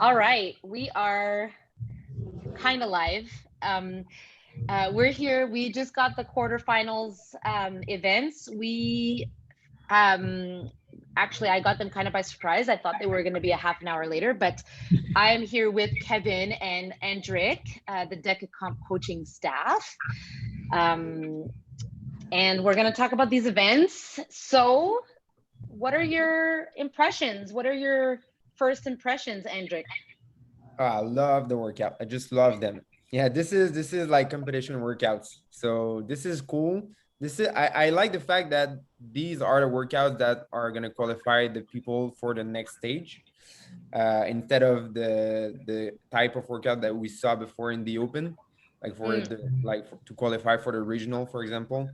All right, we are kind of live. Um, we're here. We just got the quarterfinals events. We um, actually, I got them kind of by surprise. I thought they were going to be a half an hour later, but I am here with Kevin and Andrick, the DECA Comp coaching staff, um, and we're going to talk about these events. So, what are your impressions? What are your first impressions, Andrick? Oh, I love the workout. I just love them. Yeah, this is like competition workouts. So this is cool. I like the fact that these are the workouts that are gonna qualify the people for the next stage. Instead of the type of workout that we saw before in the open, like to qualify for the regional, for example,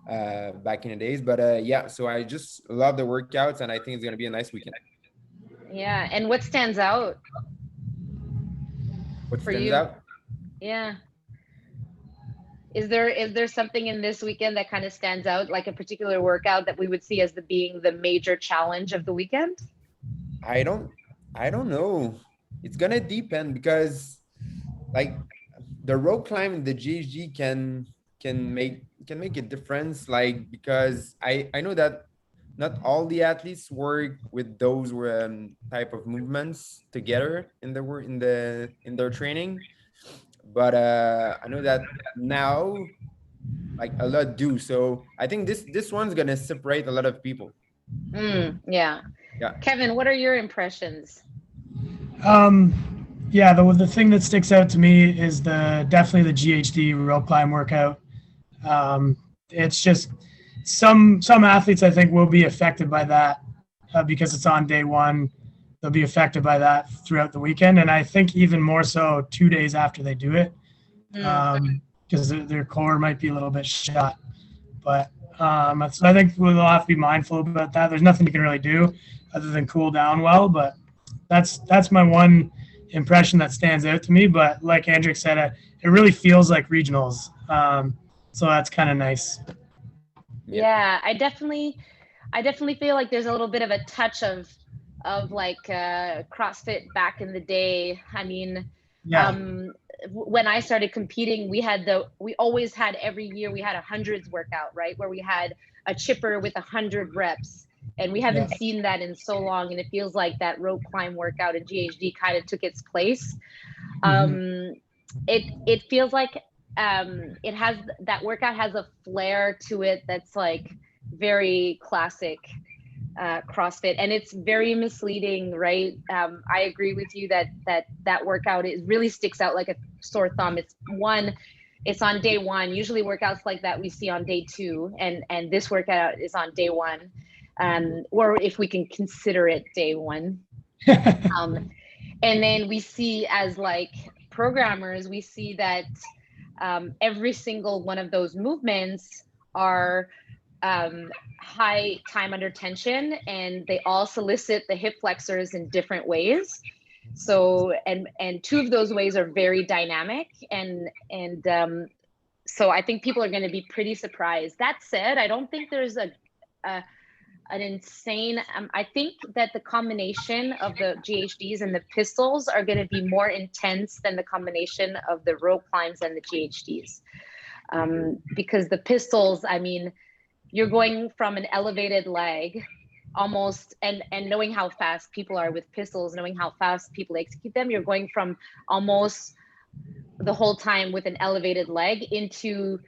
back in the days. But yeah, so I just love the workouts and I think it's gonna be a nice weekend. Yeah, and what stands out What for stands you? out? Yeah. Is there something in this weekend that kind of stands out, like a particular workout that we would see as the being the major challenge of the weekend? I don't I don't know. It's gonna depend because like the rope climb in the GHG can make a difference. Like because I know that not all the athletes work with those type of movements together in the work in their training. But I know that now like a lot do. So I think this one's gonna separate a lot of people. Yeah. Yeah. Kevin, what are your impressions? Um, yeah, the thing that sticks out to me is the definitely the GHD rope climb workout. It's just some athletes I think will be affected by that because it's on day one. They'll be affected by that throughout the weekend, and I think even more so 2 days after they do it, Mm, because their core might be a little bit shot. But so I think we'll have to be mindful about that. There's nothing you can really do other than cool down well, but that's my one impression that stands out to me. But like Andrick said, it really feels like regionals. So that's kind of nice. Yeah. yeah, I definitely feel like there's a little bit of a touch of like CrossFit back in the day. I mean, Yeah, um, when I started competing, we always had every year we had a hundreds workout, right? Where we had a chipper with 100 reps. And we yeah, haven't seen that in so long. And it feels like that rope climb workout in GHD kind of took its place. hmm Um, it feels like it has that workout has a flair to it that's like very classic CrossFit, and it's very misleading, right? I agree with you that that workout is really sticks out like a sore thumb. It's on day one. Usually workouts like that we see on day two, and this workout is on day one, or if we can consider it day one. Um, and then we see as like programmers, we see that every single one of those movements are um, high time under tension, and they all solicit the hip flexors in different ways. So and two of those ways are very dynamic, and so I think people are going to be pretty surprised. That said, I don't think there's a an insane. I think that the combination of the GHDs and the pistols are going to be more intense than the combination of the rope climbs and the GHDs. Because the pistols, I mean, you're going from an elevated leg almost, and knowing how fast people are with pistols, knowing how fast people execute them, you're going from almost the whole time with an elevated leg into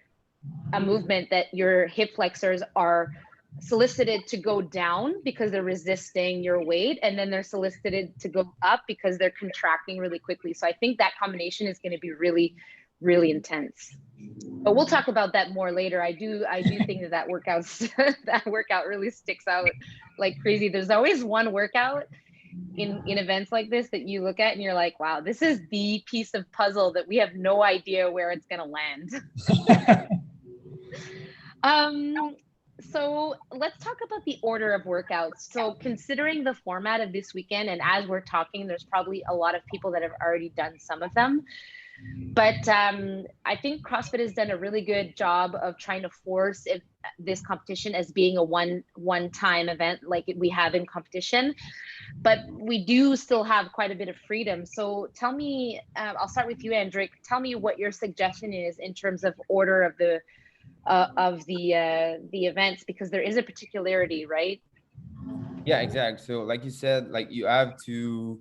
a movement that your hip flexors are solicited to go down because they're resisting your weight, and then they're solicited to go up because they're contracting really quickly. So I think that combination is going to be really, really intense. But we'll talk about that more later. I do think that that workout really sticks out like crazy. There's always one workout in events like this that you look at and you're like, wow, this is the piece of puzzle that we have no idea where it's going to land. Um, so let's talk about the order of workouts. So considering the format of this weekend, and as we're talking, there's probably a lot of people that have already done some of them. But I think CrossFit has done a really good job of trying to force this competition as being a one-time event like we have in competition. But we do still have quite a bit of freedom. So tell me, I'll start with you, Andrick. Tell me what your suggestion is in terms of order of the events, because there is a particularity, right? Yeah, exactly. So like you said, like you have to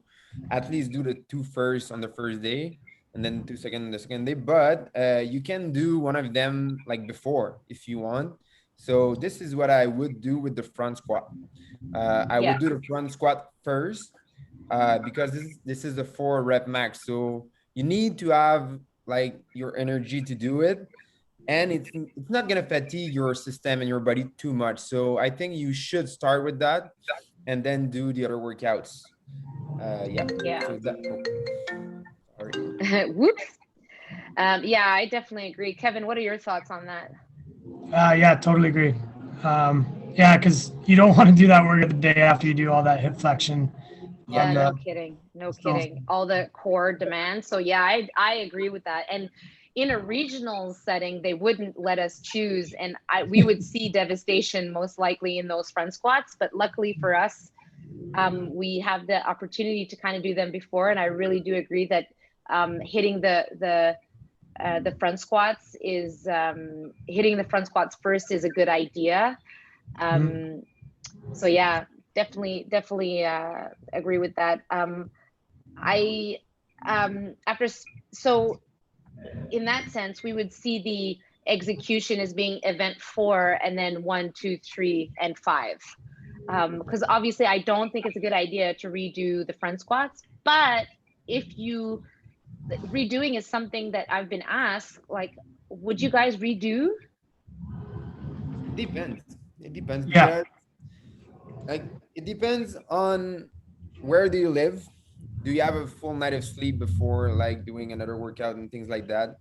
at least do the two first on the first day and then 2 second on the second day, but you can do one of them like before if you want. So this is what I would do with the front squat. I Yeah. would do the front squat first because this is a 4 rep max. So you need to have like your energy to do it, and it's not gonna fatigue your system and your body too much. So I think you should start with that and then do the other workouts. Yeah. Yeah. So that. Oh, sorry. Whoops. Yeah, I definitely agree. Kevin, what are your thoughts on that? Yeah, totally agree. Yeah, because you don't want to do that workout the day after you do all that hip flexion. Yeah, on no the- kidding. No so- kidding. All the core demands. So yeah, I agree with that. And in a regional setting, they wouldn't let us choose. And we would see devastation most likely in those front squats. But luckily for us, we have the opportunity to kind of do them before. And I really do agree that hitting the front squats is hitting the front squats first is a good idea. So yeah, definitely agree with that. I so in that sense, we would see the execution as being event 4 and then 1, 2, 3, and 5. Because obviously I don't think it's a good idea to redo the front squats, but if you redoing is something that I've been asked, like, would you guys redo? It depends Yeah. because like it depends on where do you live. Do you have a full night of sleep before like doing another workout and things like that?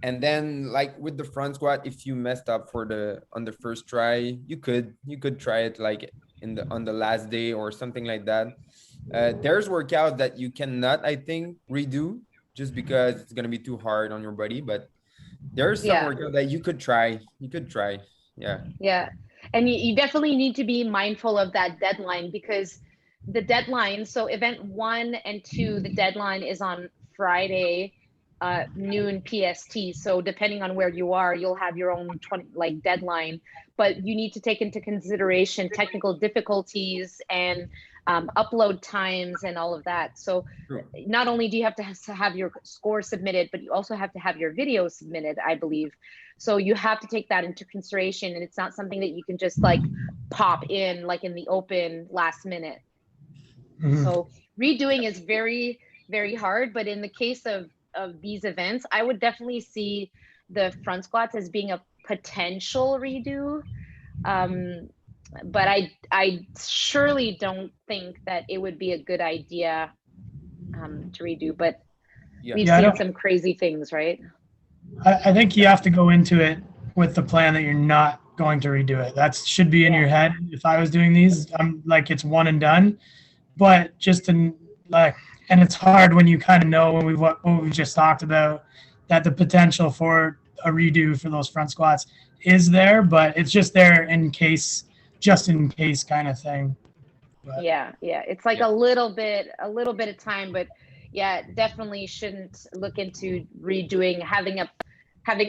And then like with the front squat, if you messed up on the first try, you could try it like on the last day or something like that. There's workouts that you cannot, I think, redo just because it's gonna be too hard on your body, but there's some workout that you could try. Yeah. Yeah. And you definitely need to be mindful of that deadline, because the deadline, so event 1 and 2, the deadline is on Friday, noon PST. So depending on where you are, you'll have your own deadline, but you need to take into consideration technical difficulties and upload times and all of that. So not only do you have to have your score submitted, but you also have to have your video submitted, I believe. So you have to take that into consideration, and it's not something that you can just like pop in like in the open last minute. So redoing is very, very hard. But in the case of these events, I would definitely see the front squats as being a potential redo. But I surely don't think that it would be a good idea to redo. But we've seen some crazy things, right? I think you have to go into it with the plan that you're not going to redo it. That should be in your head. If I was doing these, I'm like, it's one and done. But just in like, and it's hard when you kind of know what we just talked about, that the potential for a redo for those front squats is there, but it's just there just in case kind of thing. But, yeah, it's like a little bit of time, but yeah, definitely shouldn't look into redoing, having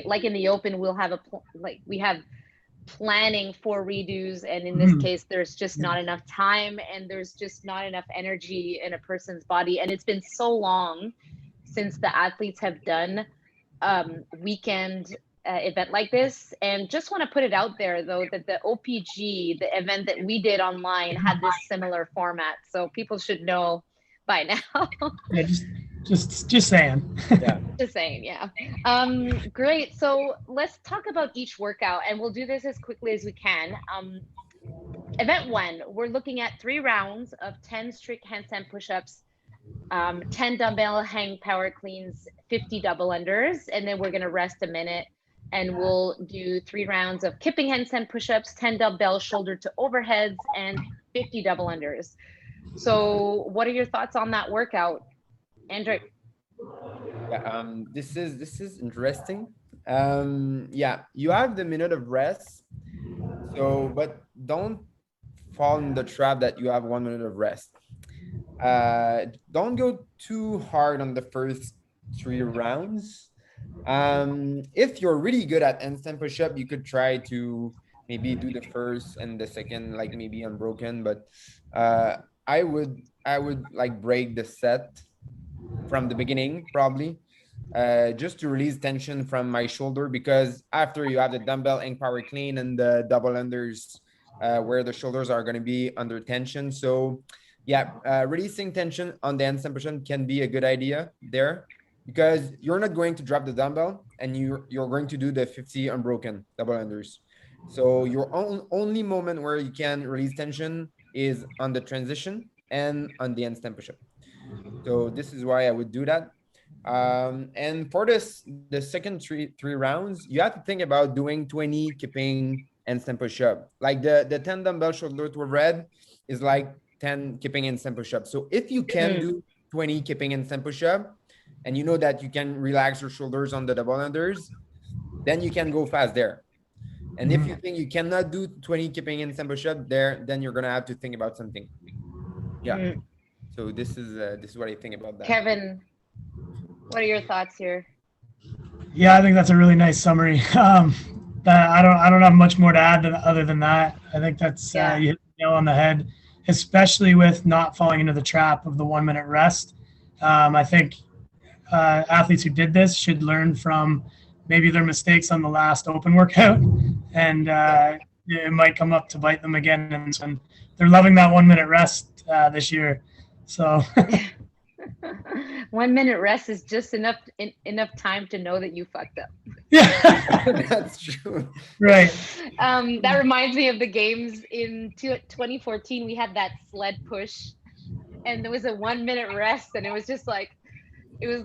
like in the open, we'll have we have planning for redos, and in this case there's just not enough time, and there's just not enough energy in a person's body. And it's been so long since the athletes have done weekend event like this. And just want to put it out there though, that the OPG, the event that we did online, had this similar format, so people should know by now. Yeah, just saying. Yeah. Just saying, yeah. Great. So let's talk about each workout, and we'll do this as quickly as we can. Event 1, we're looking at 3 rounds of 10 strict handstand push-ups, 10 dumbbell hang power cleans, 50 double unders, and then we're going to rest a minute, and we'll do 3 rounds of kipping handstand push-ups, 10 dumbbell shoulder to overheads, and 50 double unders. So what are your thoughts on that workout, Andrick? Yeah, this is interesting. Yeah, you have the minute of rest. So, but don't fall in the trap that you have 1 minute of rest. Don't go too hard on the first 3 rounds. If you're really good at instant push-up, you could try to maybe do the first and the second, like maybe unbroken. But uh, I would like break the set from the beginning, probably, just to release tension from my shoulder. Because after you have the dumbbell ink power clean and the double unders, where the shoulders are going to be under tension. So, yeah, releasing tension on the handstand push-up can be a good idea there, because you're not going to drop the dumbbell and you're going to do the 50 unbroken double unders. So your only moment where you can release tension is on the transition and on the handstand push-up. So this is why I would do that. And for the second three rounds, you have to think about doing 20 keeping handstand push-up. Like the 10 dumbbell shoulder to red is like 10 keeping handstand push-up. So if you can Mm. do 20 keeping handstand push-up, and you know that you can relax your shoulders on the double unders, then you can go fast there. And if you think you cannot do 20 keeping handstand push-up there, then you're gonna have to think about something. Yeah. Mm. So this is what I think about that. Kevin, what are your thoughts here? Yeah, I think that's a really nice summary. I don't have much more to add other than that. I think that's Yeah. you hit the nail on the head, especially with not falling into the trap of the 1 minute rest. I think athletes who did this should learn from maybe their mistakes on the last open workout, and it might come up to bite them again. And they're loving that 1 minute rest this year. So 1 minute rest is just enough time to know that you fucked up. yeah, That's true. right. That reminds me of the games in 2014. We had that sled push, and there was a 1 minute rest, and it was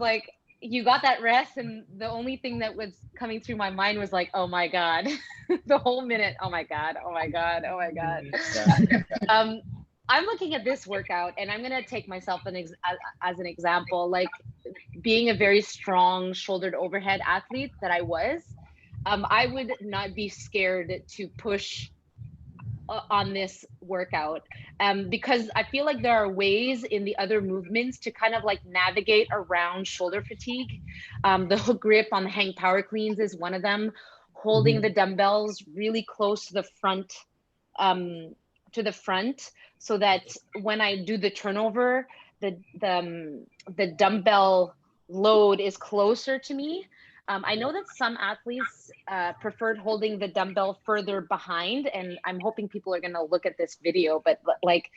like you got that rest, and the only thing that was coming through my mind was like, oh my god, the whole minute. Oh my god. Oh my god. Oh my god. Yeah. I'm looking at this workout, and I'm gonna take myself as an example. Like, being a very strong shouldered overhead athlete that I was, I would not be scared to push on this workout, because I feel like there are ways in the other movements to kind of like navigate around shoulder fatigue. The hook grip on the hang power cleans is one of them. Holding the dumbbells really close to the front, so that when I do the turnover, the dumbbell load is closer to me. I know that some athletes preferred holding the dumbbell further behind, and I'm hoping people are going to look at this video, but like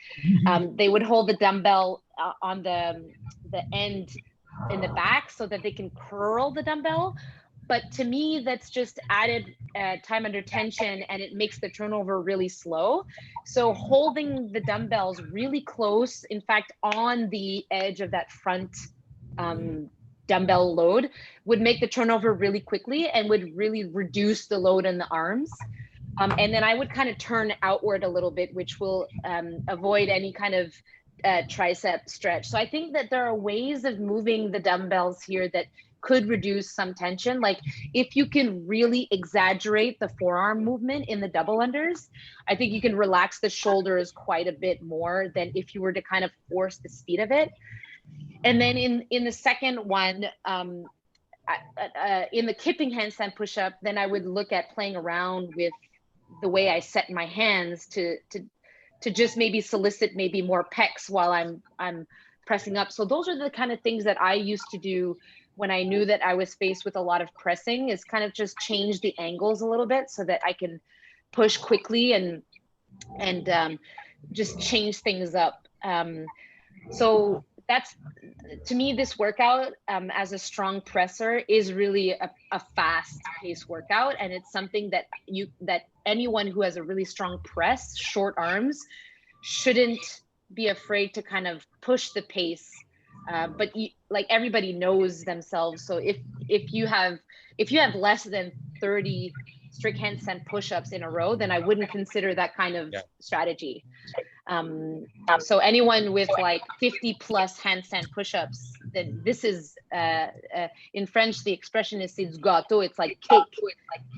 they would hold the dumbbell on the end in the back so that they can curl the dumbbell. But to me, that's just added time under tension, and it makes the turnover really slow. So holding the dumbbells really close, in fact, on the edge of that front dumbbell load, would make the turnover really quickly and would really reduce the load in the arms. And then I would kind of turn outward a little bit, which will avoid any kind of tricep stretch. So I think that there are ways of moving the dumbbells here that could reduce some tension. Like, if you can really exaggerate the forearm movement in the double unders, I think you can relax the shoulders quite a bit more than if you were to kind of force the speed of it. And then in the second one, in the kipping handstand push-up, then I would look at playing around with the way I set my hands to just maybe solicit maybe more pecs while I'm pressing up. So those are the kind of things that I used to do when I knew that I was faced with a lot of pressing, is kind of just change the angles a little bit so that I can push quickly and just change things up. So that's, to me, this workout as a strong presser is really a fast paced workout. And it's something that anyone who has a really strong press, short arms, shouldn't be afraid to kind of push the pace. But like, everybody knows themselves. So if you have less than 30 strict handstand push-ups in a row, then I wouldn't consider that kind of strategy. So anyone with like 50 plus handstand push-ups this is in French, the expression is c'est du gâteau. It's like cake.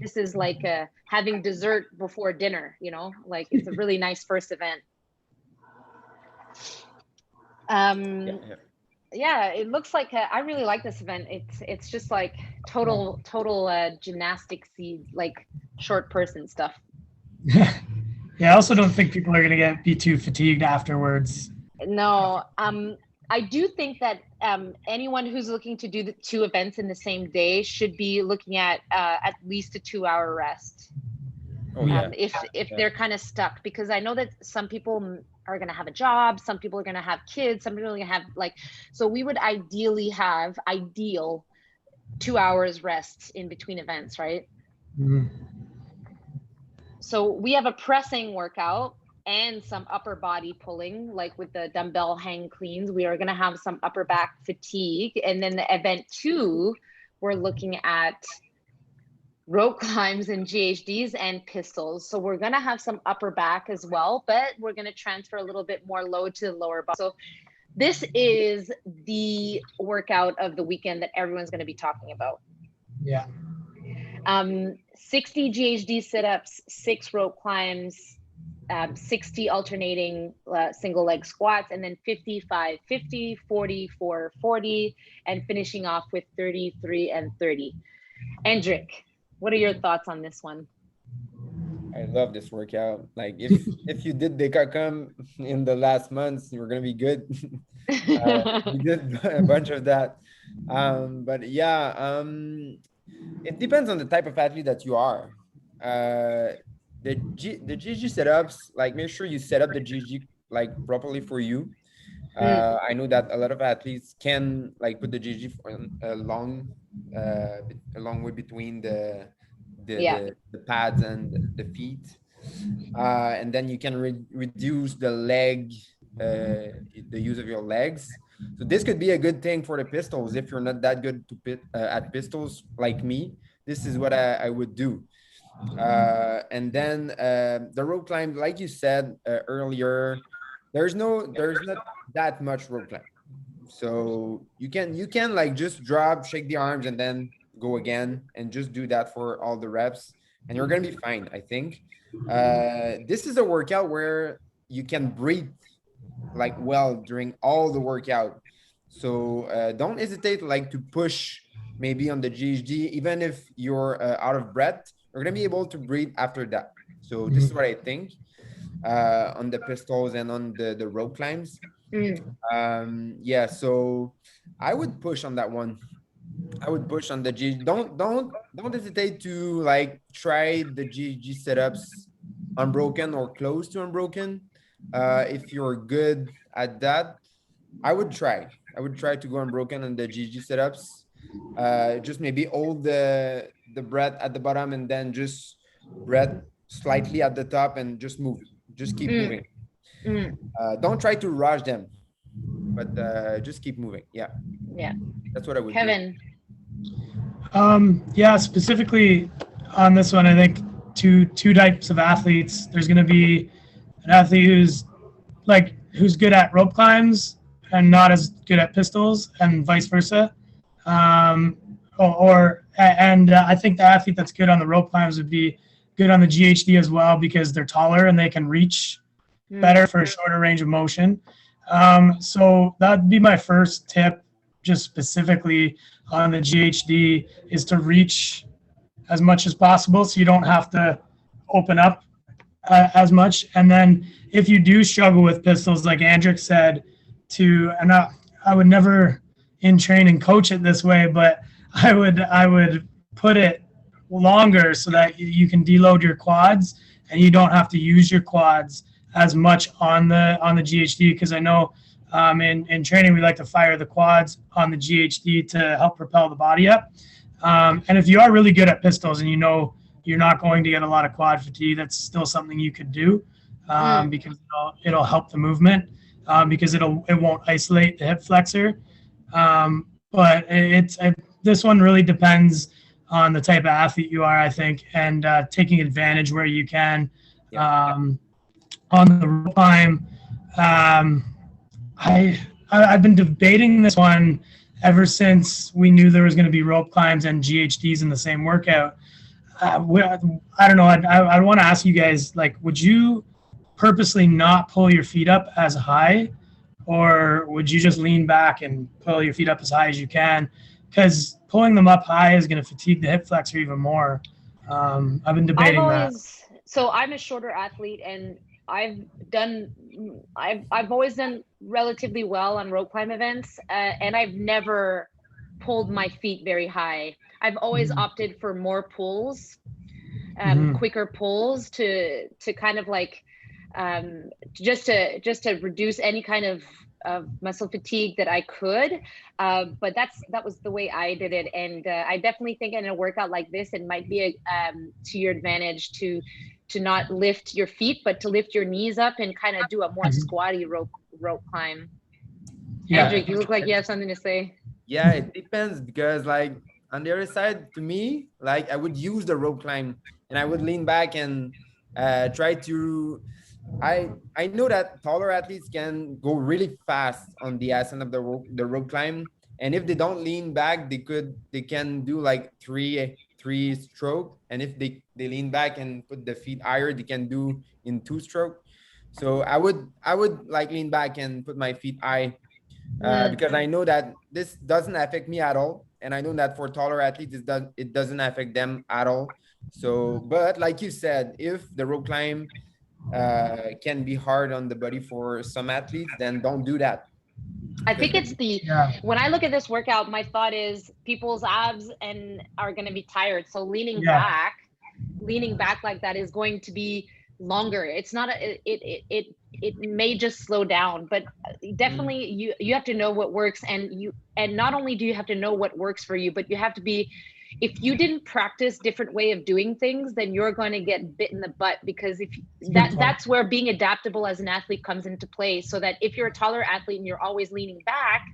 This is like having dessert before dinner, you know, like it's a really nice first event. Yeah, it looks like I really like this event. It's just like total gymnastics, like short person stuff. Yeah, I also don't think people are gonna be too fatigued afterwards. No, I do think that anyone who's looking to do the 2 events in the same day should be looking at least a 2-hour rest. Oh, yeah. If they're kind of stuck, because I know that some people are going to have a job, some people are going to have kids, some people are going to have like, so we would ideally have 2 hours rest in between events, right? Mm-hmm. So we have a pressing workout and some upper body pulling, like with the dumbbell hang cleans. We are going to have some upper back fatigue. And then the event 2, we're looking at rope climbs and GHDs and pistols. So we're going to have some upper back as well, but we're going to transfer a little bit more load to the lower body. So this is the workout of the weekend that everyone's going to be talking about. Yeah. 60 GHD sit-ups, 6 rope climbs, 60 alternating single leg squats, and then 55, 50, 40, 4, 40, and finishing off with 33 and 30. Hendrik, what are your thoughts on this one? I love this workout. Like if you did Decacom in the last months, you were gonna be good. We did a bunch of that. But yeah, it depends on the type of athlete that you are. The GG setups, like make sure you set up the GG like properly for you. I know that a lot of athletes can like put the GG for a long way between the pads and the feet, and then you can reduce the leg, the use of your legs. So this could be a good thing for the pistols if you're not that good at pistols like me. This is what I would do. And then the rope climb, like you said earlier, there's not that much rope climb. So you can like just drop, shake the arms, and then go again, and just do that for all the reps, and you're gonna be fine, I think. This is a workout where you can breathe like well during all the workout. So don't hesitate like to push maybe on the GHD, even if you're out of breath, you're gonna be able to breathe after that. So this is what I think on the pistols and on the rope climbs. Yeah, so I would push on that one. I would push on the G. Don't hesitate to like try the GG setups unbroken or close to unbroken. If you're good at that, I would try to go unbroken on the GG setups. Just maybe hold the breath at the bottom and then just breath slightly at the top and just move. Just keep moving. Don't try to rush them, but just keep moving. Yeah, that's what I would Kevin. do. Yeah, specifically on this one, I think two types of athletes. There's going to be an athlete who's good at rope climbs and not as good at pistols, and vice versa. I think the athlete that's good on the rope climbs would be good on the GHD as well, because they're taller and they can reach better for a shorter range of motion. So that'd be my first tip, just specifically on the GHD, is to reach as much as possible so you don't have to open up as much. And then if you do struggle with pistols, like Hendrik said, I would never in training coach it this way, but I would put it longer so that you can deload your quads and you don't have to use your quads as much on the GHD, because I know in training we like to fire the quads on the GHD to help propel the body up. And if you are really good at pistols and you know you're not going to get a lot of quad fatigue, that's still something you could do, because it'll help the movement, because it won't isolate the hip flexor. But this one really depends on the type of athlete you are, I think, and taking advantage where you can. On the rope climb, I've been debating this one ever since we knew there was going to be rope climbs and GHDs in the same workout, I don't know. I want to ask you guys, like, would you purposely not pull your feet up as high, or would you just lean back and pull your feet up as high as you can? Because pulling them up high is going to fatigue the hip flexor even more. I've been debating that. So I'm a shorter athlete, and I've always done relatively well on rope climb events, and I've never pulled my feet very high. I've always opted for more pulls, quicker pulls to kind of like just to reduce any kind of muscle fatigue that I could. But that was the way I did it, and I definitely think in a workout like this, it might be to your advantage to not lift your feet, but to lift your knees up and kind of do a more squatty rope climb. Yeah. Andrew, you look like you have something to say. Yeah, it depends, because like on the other side, to me, like I would use the rope climb and I would lean back and try to. I know that taller athletes can go really fast on the ascent of the rope climb, and if they don't lean back, they can do like three stroke, and if they lean back and put the feet higher, they can do in 2 stroke. So I would like lean back and put my feet high, because I know that this doesn't affect me at all, and I know that for taller athletes it doesn't affect them at all. So, but like you said, if the rope climb can be hard on the body for some athletes, then don't do that. I think it's when I look at this workout, my thought is people's abs are going to be tired. So leaning back like that is going to be longer. It's not it may just slow down, but definitely you have to know what works, and not only do you have to know what works for you, but you have to be, if you didn't practice different way of doing things, then you're going to get bit in the butt, because that's where being adaptable as an athlete comes into play. So that if you're a taller athlete and you're always leaning back,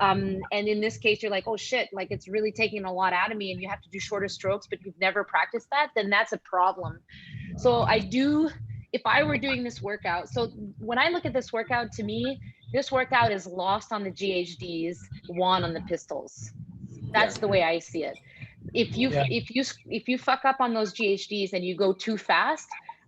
and in this case you're like, oh shit, like it's really taking a lot out of me, and you have to do shorter strokes, but you've never practiced that, then that's a problem. So if I were doing this workout, so when I look at this workout, to me, this workout is lost on the GHDs, won on the pistols. That's the way I see it. If you fuck up on those GHDs and you go too fast,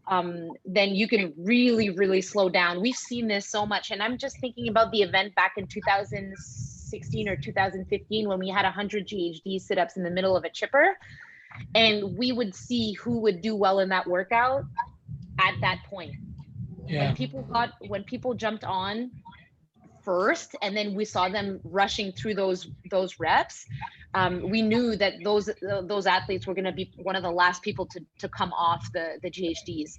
then you can really, really slow down. We've seen this so much, and I'm just thinking about the event back in 2016 or 2015 when we had 100 GHD sit-ups in the middle of a chipper, and we would see who would do well in that workout at that point. Yeah. When people jumped on first, and then we saw them rushing through those reps, we knew that those athletes were going to be one of the last people to come off the GHDs.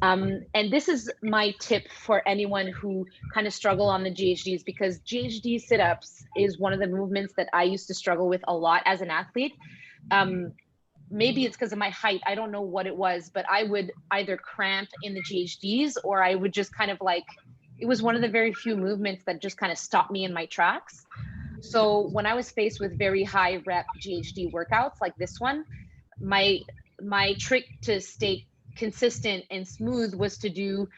And this is my tip for anyone who kind of struggle on the GHDs, because GHD sit-ups is one of the movements that I used to struggle with a lot as an athlete. Maybe it's because of my height. I don't know what it was, but I would either cramp in the GHDs, or I would just kind of like, it was one of the very few movements that just kind of stopped me in my tracks. So when I was faced with very high rep GHD workouts like this one, my trick to stay consistent and smooth was to do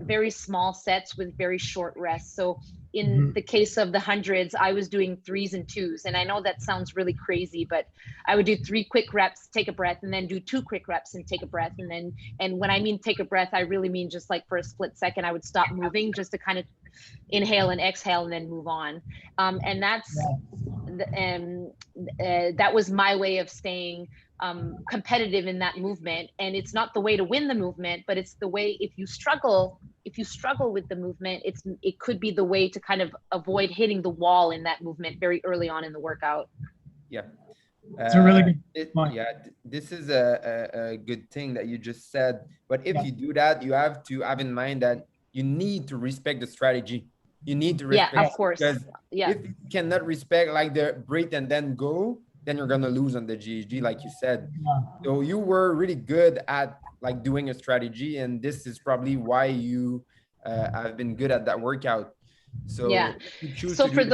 very small sets with very short rests. So in the case of the hundreds, I was doing 3s and 2s. And I know that sounds really crazy, but I would do 3 quick reps, take a breath, and then do 2 quick reps and take a breath. And when I mean take a breath, I really mean just like for a split second, I would stop moving just to kind of inhale and exhale and then move on. And that was my way of staying competitive in that movement. And it's not the way to win the movement, but it's the way, if you struggle with the movement, it could be the way to kind of avoid hitting the wall in that movement very early on in the workout. Yeah. It's a really good point. This is a good thing that you just said. But if you do that, you have to have in mind that you need to respect the strategy. You need to respect, of course. Because if you cannot respect like the breathe and then go, then you're gonna lose on the GHD, like you said. So you were really good at like doing a strategy, and this is probably why you have been good at that workout. So so for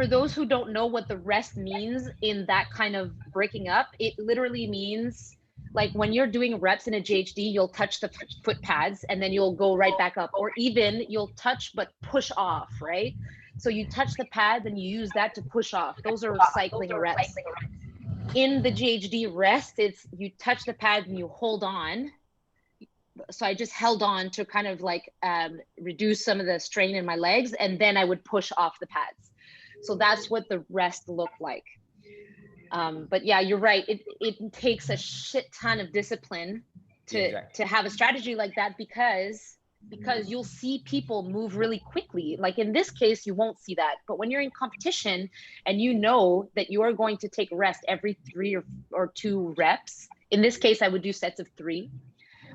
those who don't know what the rest means in that kind of breaking up, it literally means like when you're doing reps in a GHD, you'll touch the foot pads and then you'll go right back up, or even you'll touch but push off, right? So you touch the pads and you use that to push off. Those are cycling reps. In the GHD rest, it's you touch the pads and you hold on. So I just held on to kind of like reduce some of the strain in my legs, and then I would push off the pads. So that's what the rest looked like. But yeah, you're right. It takes a shit ton of discipline to have a strategy like that, because you'll see people move really quickly. Like in this case, you won't see that. But when you're in competition and you know that you are going to take rest every 3 or 2 reps, in this case, I would do sets of 3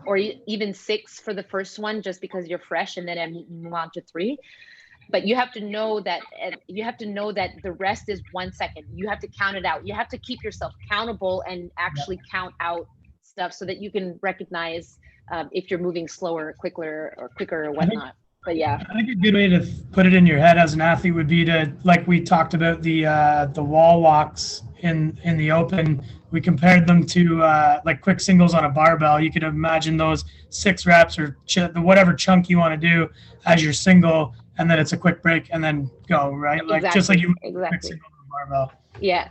or even 6 for the first one, just because you're fresh, and then I move on to 3. But you have to know that the rest is 1 second. You have to count it out. You have to keep yourself accountable and actually count out stuff so that you can recognize if you're moving slower, quicker or whatnot. But yeah, I think a good way to put it in your head as an athlete would be to, like we talked about the wall walks in the open. We compared them to like quick singles on a barbell. You could imagine those 6 reps or whatever chunk you want to do as your single, and then it's a quick break and then go, right? Like exactly, just like you exactly. quick single on a barbell. Yeah.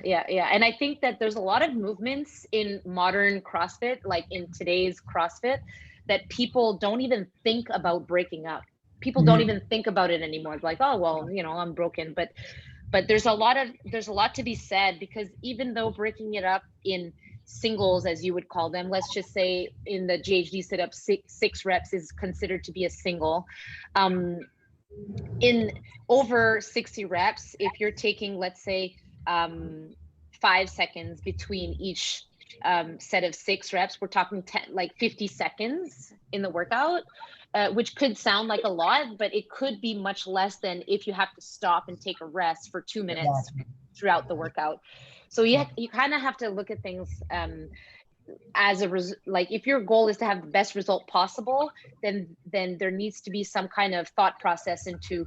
And I think that there's a lot of movements in modern CrossFit, like in today's CrossFit, that people don't even think about breaking up. People don't even think about it anymore. It's like, oh, well, I'm broken. But there's a lot to be said, because even though breaking it up in singles, as you would call them, let's just say in the GHD sit up, 6 reps is considered to be a single. In over 60 reps, if you're taking, let's say, 5 seconds between each set of 6 reps, we're talking 50 seconds in the workout, which could sound like a lot, but it could be much less than if you have to stop and take a rest for 2 minutes throughout the workout. So you kind of have to look at things as like if your goal is to have the best result possible, then there needs to be some kind of thought process into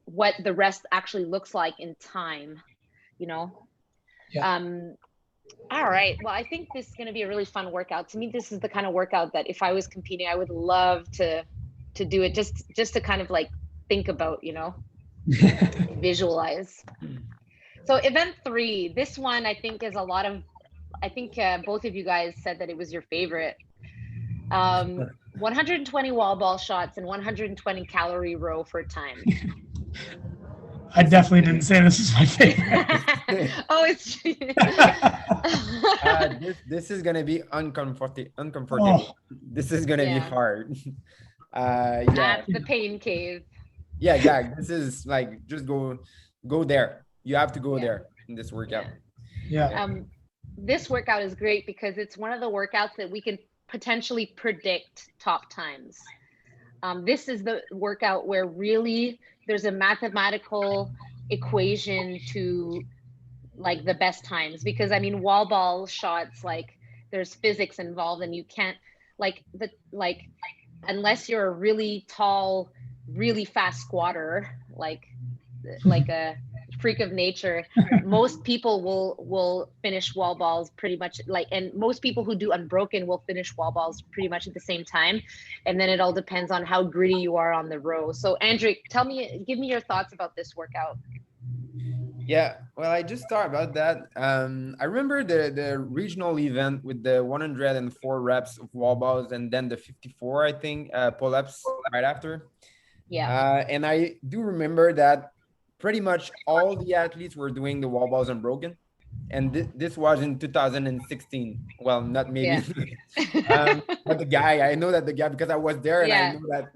what the rest actually looks like in time, All right. Well, I think this is going to be a really fun workout. To me, this is the kind of workout that if I was competing, I would love to do it, just to kind of like think about, visualize. So event 3, this one I think is both of you guys said that it was your favorite. 120 wall ball shots and 120 calorie row for time. I definitely didn't say this is my favorite. Oh, it's this is gonna be uncomfortable. Oh. This is gonna be hard. That's the pain cave. Yeah. This is like, just go there. You have to go there in this workout. Yeah. This workout is great because it's one of the workouts that we can potentially predict top times. This is the workout where really there's a mathematical equation to like the best times, because I mean, wall ball shots, like there's physics involved, and you can't unless you're a really tall, really fast squatter, like a freak of nature, most people will finish wall balls pretty much and most people who do unbroken will finish wall balls pretty much at the same time. And then it all depends on how gritty you are on the row. So Andrew, give me your thoughts about this workout. Yeah, well, I just thought about that. I remember the regional event with the 104 reps of wall balls and then the 54, I think, pull-ups right after. Yeah. And I do remember that pretty much all the athletes were doing the wall balls unbroken. And this was in 2016. Well, not maybe, but the guy, I know that the guy, because I was there, and I know that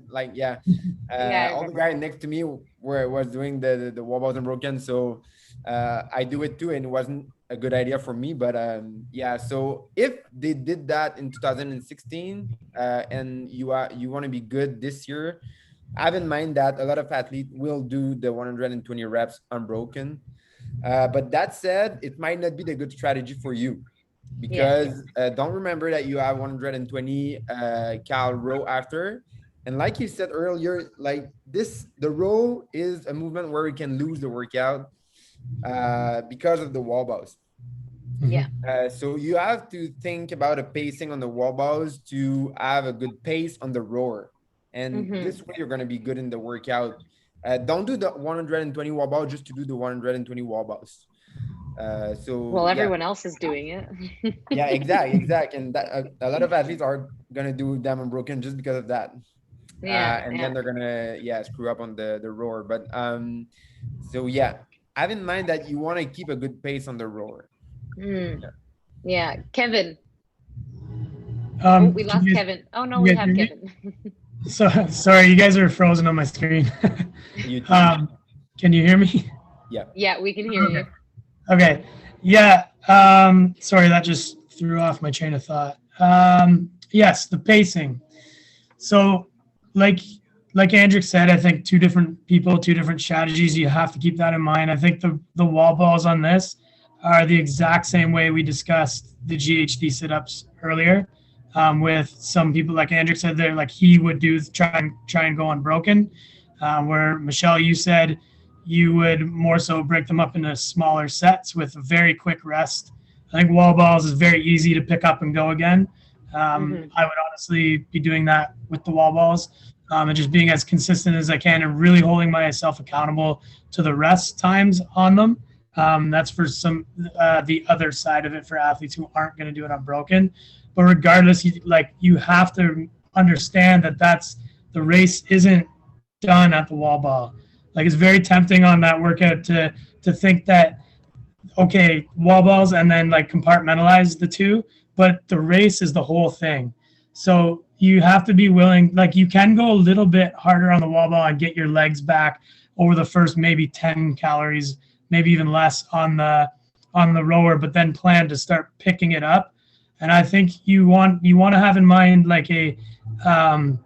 all the guy next to me was doing the wall balls unbroken. So I do it too, and it wasn't a good idea for me. But so if they did that in 2016 and you want to be good this year, have in mind that a lot of athletes will do the 120 reps unbroken. But that said, it might not be the good strategy for you, because don't remember that you have 120 cal row after. And like you said earlier, the row is a movement where you can lose the workout because of the wall balls. Yeah. So you have to think about a pacing on the wall balls to have a good pace on the rower. And this way you're going to be good in the workout. Don't do the 120 wall ball just to do the 120 wall balls. So Well, yeah, everyone else is doing it. yeah, exact. And that a lot of athletes are gonna do them unbroken just because of that. Yeah, And yeah. then they're gonna screw up on the rower. But so yeah, have in mind that you want to keep a good pace on the rower. Mm, yeah. Kevin. Oh, we Can lost you, Kevin. Oh no, you we guys have hear me? Kevin. So sorry, you guys are frozen on my screen. You too. Can you hear me? Yeah. Yeah, we can hear you. Okay. Yeah. Sorry, that just threw off my train of thought. Yes, the pacing. So, like like Andrick said, I think two different people, two different strategies. You have to keep that in mind. I think the wall balls on this are the exact same way we discussed the GHD sit-ups earlier. With some people, like Andrick said, there like he would do try and go unbroken. Where Michelle, you said you would more so break them up into smaller sets with a very quick rest. I think wall balls is very easy to pick up and go again. Hmm. I would honestly be doing that with the wall balls, and just being as consistent as I can and really holding myself accountable to the rest times on them. That's for some the other side of it for athletes who aren't going to do it unbroken. But regardless, you have to understand that the race isn't done at the wall ball. Like it's very tempting on that workout to think that okay, wall balls and then like compartmentalize the two, but the race is the whole thing. So you have to be willing, like you can go a little bit harder on the wall ball and get your legs back over the first maybe 10 calories, maybe even less on the rower, but then plan to start picking it up. And I think you want to have in mind like an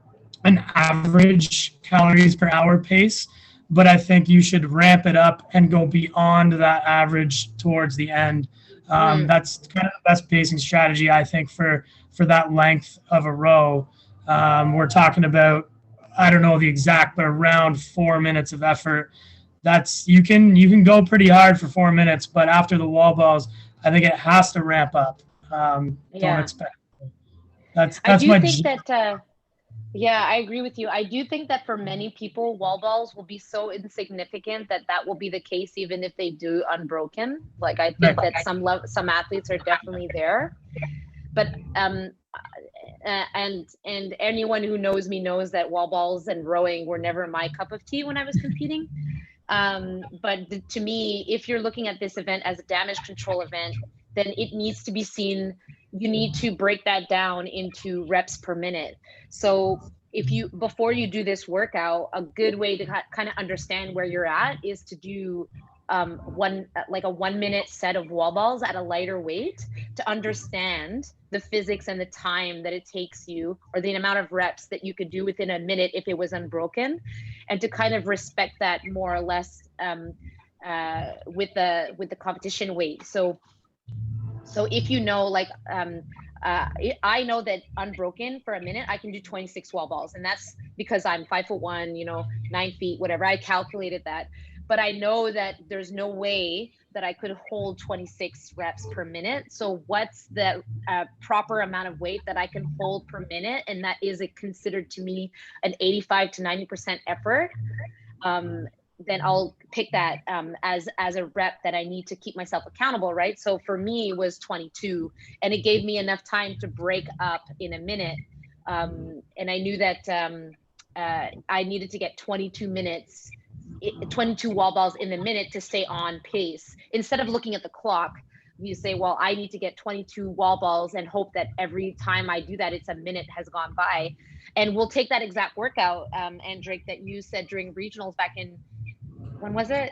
average calories per hour pace, but I think you should ramp it up and go beyond that average towards the end. Mm, That's kind of the best pacing strategy I think for that length of a row. We're talking about I don't know the exact, but around 4 minutes of effort. That's you can go pretty hard for 4 minutes, but after the wall balls, I think it has to ramp up. Don't yeah. expect. I That's do my think that yeah, I agree with you. I do think that for many people, wall balls will be so insignificant that that will be the case even if they do unbroken. Like I think that some athletes are definitely there, but and anyone who knows me knows that wall balls and rowing were never my cup of tea when I was competing. But to me, if you're looking at this event as a damage control event, then it needs to be seen. You need to break that down into reps per minute. So if you before you do this workout, a good way to kind of understand where you're at is to do a 1 minute set of wall balls at a lighter weight to understand the physics and the time that it takes you or the amount of reps that you could do within a minute if it was unbroken, and to kind of respect that more or less with the competition weight. So if you know, like, I know that unbroken for a minute, I can do 26 wall balls. And that's because I'm 5'1", 9 feet, whatever. I calculated that. But I know that there's no way that I could hold 26 reps per minute. So what's the proper amount of weight that I can hold per minute? And that is considered to me an 85 to 90% effort. Then I'll pick that as a rep that I need to keep myself accountable, right? So for me, it was 22, and it gave me enough time to break up in a minute. And I knew that I needed to get 22 minutes, 22 wall balls in the minute to stay on pace. Instead of looking at the clock, you say, well, I need to get 22 wall balls and hope that every time I do that, it's a minute has gone by. And we'll take that exact workout, Andrick, that you said during regionals back in, when was it?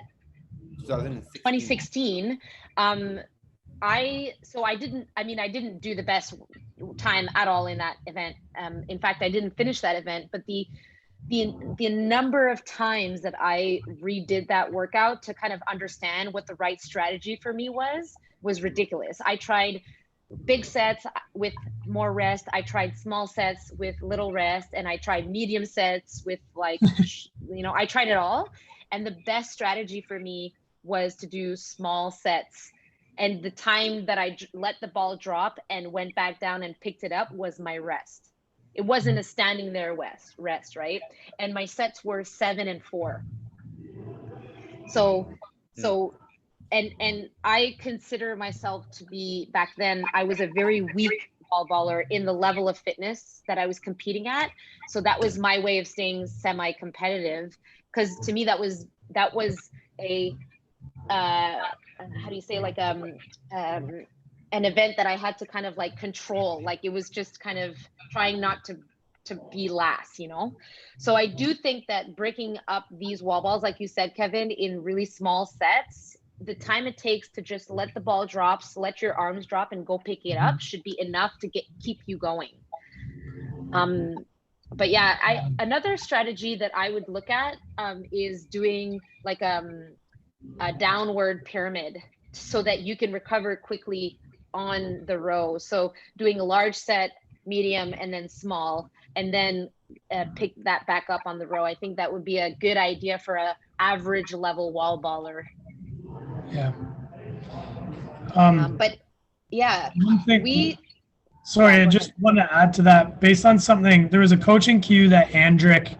2016. 2016. I didn't do the best time at all in that event. In fact, I didn't finish that event, but the number of times that I redid that workout to kind of understand what the right strategy for me was ridiculous. I tried big sets with more rest. I tried small sets with little rest, and I tried medium sets with I tried it all. And the best strategy for me was to do small sets. And the time that I let the ball drop and went back down and picked it up was my rest. It wasn't a standing there rest, right? And my sets were 7 and 4. So and I consider myself to be, back then I was a very weak wall baller in the level of fitness that I was competing at. So that was my way of staying semi-competitive, because to me that was a how do you say, like an event that I had to kind of like control. Like it was just kind of trying not to be last, you know? So I do think that breaking up these wall balls, like you said, Kevin, in really small sets, the time it takes to just let the ball drop, let your arms drop and go pick it up should be enough to keep you going. But yeah, another strategy that I would look at is doing like a downward pyramid so that you can recover quickly on the row. So doing a large set, medium, and then small, and then pick that back up on the row. I think that would be a good idea for a average level wall baller. Yeah. But yeah, sorry, yeah, I just want to add to that. Based on something, there was a coaching cue that Andrick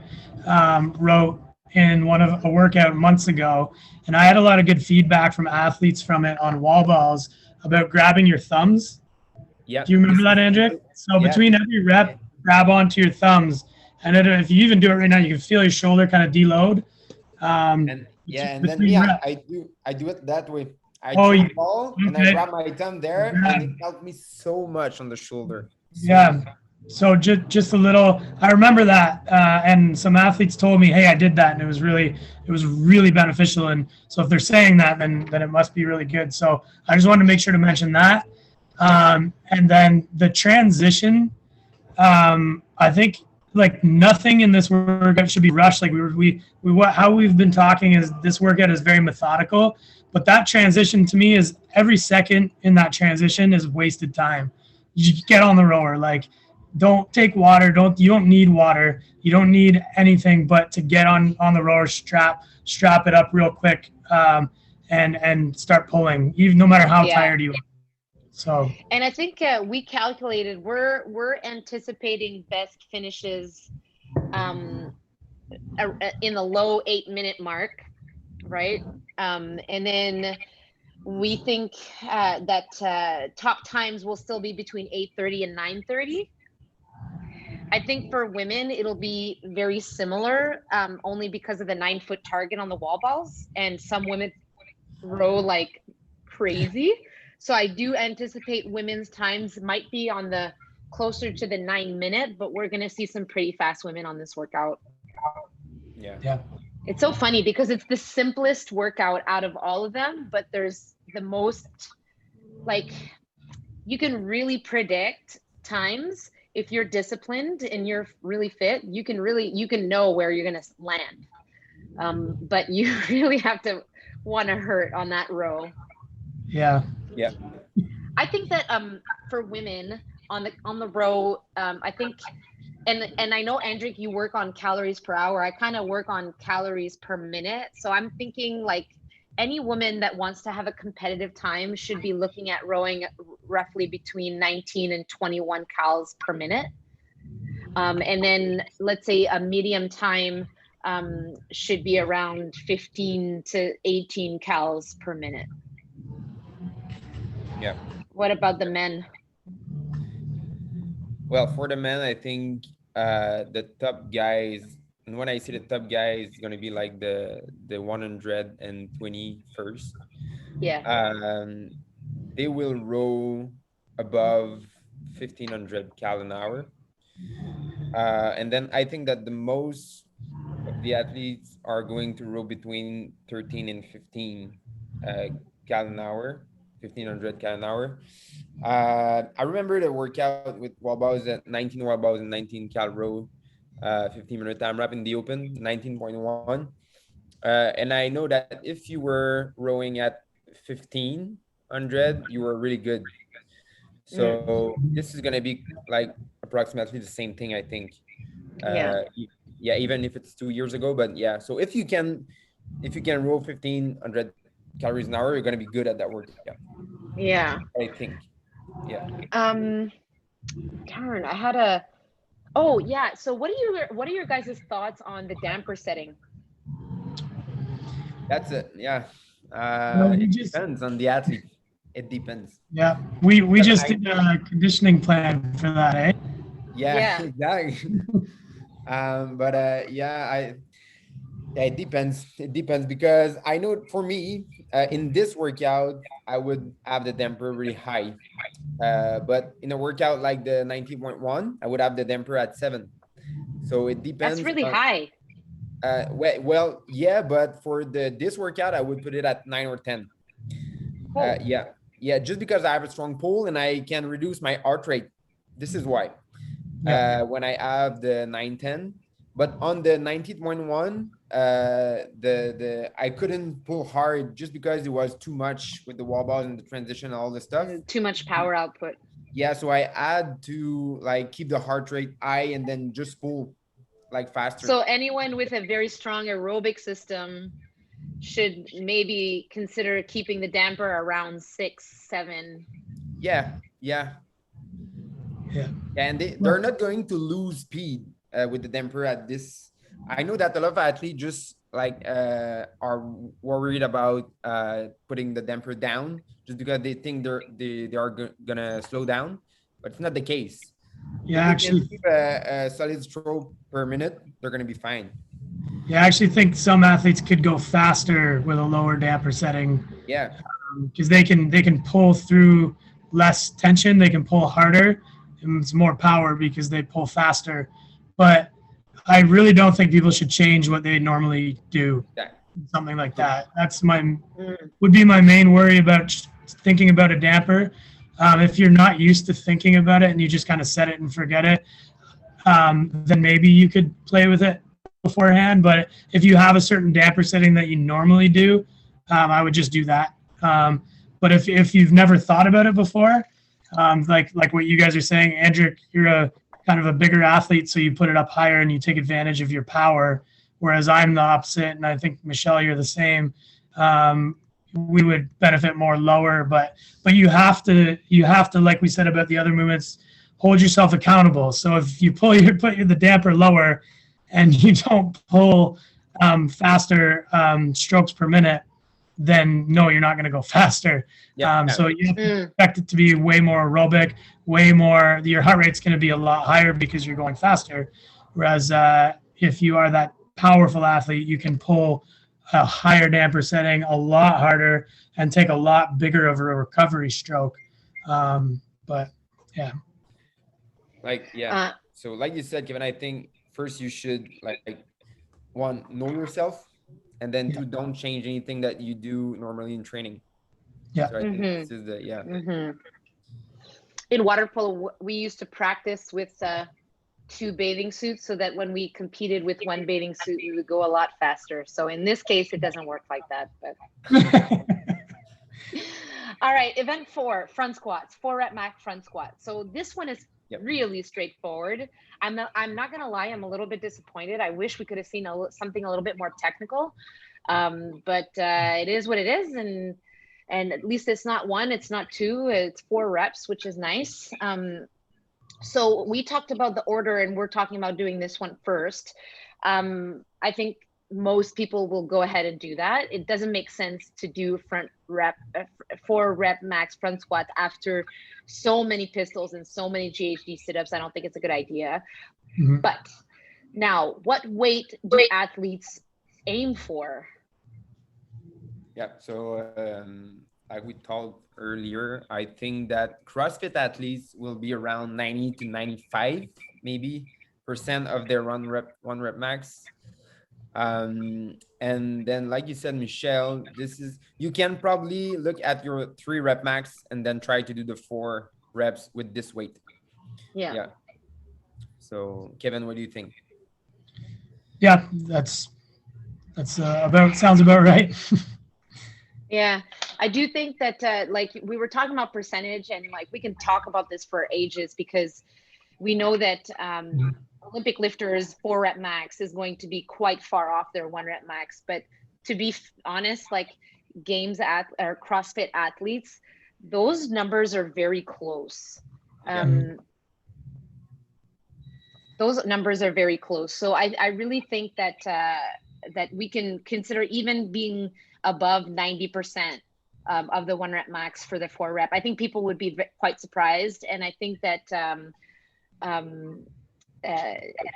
wrote in a workout months ago, and I had a lot of good feedback from athletes from it on wall balls about grabbing your thumbs. Yeah. Do you remember that, Andrick? So between every rep, grab onto your thumbs, and then if you even do it right now, you can feel your shoulder kind of deload. And then me, I do it that way. I jump ball and I grab my thumb there, and it helped me so much on the shoulder. So just a little. I remember that, and some athletes told me, "Hey, I did that, and it was really beneficial." And so if they're saying that, then it must be really good. So I just wanted to make sure to mention that. And then the transition, I think like nothing in this workout should be rushed. Like how we've been talking is this workout is very methodical, but that transition to me is every second in that transition is wasted time. You get on the rower, like don't take water. You don't need water. You don't need anything but to get on the rower, strap it up real quick, and start pulling, even no matter how tired you are. So, and I think we calculated we're anticipating best finishes in the low 8-minute mark, right? And then we think that top times will still be between 8:30 and 9:30. I think for women it'll be very similar, only because of the 9-foot target on the wall balls, and some women row like crazy. So I do anticipate women's times might be on the closer to the 9-minute, but we're going to see some pretty fast women on this workout. Yeah. It's so funny because it's the simplest workout out of all of them, but there's the most, like, you can really predict times if you're disciplined and you're really fit. You can know where you're going to land. But you really have to want to hurt on that row. Yeah. I think that for women on the row, I think, and I know, Andrick, you work on calories per hour. I kind of work on calories per minute. So I'm thinking like any woman that wants to have a competitive time should be looking at rowing roughly between 19 and 21 calories per minute. And then let's say a medium time should be around 15 to 18 calories per minute. Yeah. What about the men? Well, for the men, I think the top guys, and when I say the top guys, it's going to be like the 120 first. Yeah. They will row above 1,500 cal an hour. And then I think that the most of the athletes are going to row between 13 and 15 cal an hour. 1,500 cal an hour. I remember the workout with wall balls at 19 wall balls and 19 cal row, 15-minute time wrap in the open, 19.1. And I know that if you were rowing at 1,500, you were really good. So this is gonna be like approximately the same thing, I think. Yeah, even if it's 2 years ago, but yeah. So if you can row 1,500 calories an hour, you're gonna be good at that workout. Yeah. I think. Yeah. Darn, I had a. Oh yeah. So what are your guys' thoughts on the damper setting? That's it. Yeah. No, we It just depends on the athlete. It depends. yeah, we But just did a conditioning plan for that, eh? yeah, Yeah. exactly. But yeah, yeah, it depends. It depends because I know for me, in this workout, I would have the damper really high. But in a workout like the 19.1, I would have the damper at 7. So it That's depends really on high. well, yeah, but for this workout, I would put it at 9 or 10. Oh, Yeah, yeah, just because I have a strong pull and I can reduce my heart rate. This is why. Yeah. When I have the 910, but on the 19.1, the I couldn't pull hard just because it was too much with the wall balls and the transition and all this stuff. too much power output. Yeah, so I had to like keep the heart rate high and then just pull like faster. So anyone with a very strong aerobic system should maybe consider keeping the damper around 6, 7. Yeah, yeah, Yeah. and they're not going to lose speed with the damper at this. I know that a lot of athletes just like are worried about putting the damper down just because they think they are gonna slow down, but it's not the case. Yeah, If they actually, can keep a solid stroke per minute, they're gonna be fine. yeah, I actually think some athletes could go faster with a lower damper setting Yeah, because they can pull through less tension, they can pull harder, and it's more power because they pull faster. But I really don't think people should change what they normally do. yeah, Something like that. That's my Mm. would be my main worry about thinking about a damper. If you're not used to thinking about it and you just kind of set it and forget it, then maybe you could play with it beforehand. But if you have a certain damper setting that you normally do, I would just do that. But if you've never thought about it before, like what you guys are saying, Andrew, you're a kind of a bigger athlete, so you put it up higher and you take advantage of your power. Whereas I'm the opposite, and I think Michelle, you're the same. We would benefit more lower, but you have to like we said about the other movements, hold yourself accountable. So if you put the damper lower, and you don't pull faster strokes per minute, then no, you're not going to go faster. yeah. So you have to expect it to be way more aerobic, way more. Your heart rate's going to be a lot higher because you're going faster. Whereas if you are that powerful athlete, you can pull a higher damper setting a lot harder and take a lot bigger of a recovery stroke. But yeah. Like yeah. So like you said, Kevin, I think first you should like one, know yourself, and then two, don't change anything that you do normally in training. Yeah. So I think this is the In water polo, we used to practice with 2 bathing suits so that when we competed with 1 bathing suit, we would go a lot faster. So in this case, it doesn't work like that. But all right, event 4, front squats, 4 rep max front squat. So this one is really straightforward. I'm not gonna lie, I'm a little bit disappointed. I wish we could have seen something a little bit more technical, but it is what it is, and at least it's not 1, it's not 2, it's 4 reps, which is nice. So we talked about the order, and we're talking about doing this one first. I think most people will go ahead and do that. It doesn't make sense to do 4 rep max front squats after so many pistols and so many GHD sit-ups. I don't think it's a good idea. Mm-hmm. But now, what weight do athletes aim for? Yeah, so like we talked earlier, I think that CrossFit athletes will be around 90 to 95 maybe % of their one rep max. And then like you said, Michelle, you can probably look at your 3 rep max and then try to do the 4 reps with this weight. Yeah. So Kevin, what do you think? Yeah, that's sounds about right. Yeah, I do think that like we were talking about percentage, and like we can talk about this for ages, because we know that Olympic lifters 4 rep max is going to be quite far off their 1 rep max. But to be honest, like or CrossFit athletes, those numbers are very close. Those numbers are very close. So I really think that that we can consider even being above 90% of the 1 rep max for the 4 rep. I think people would be quite surprised, and I think that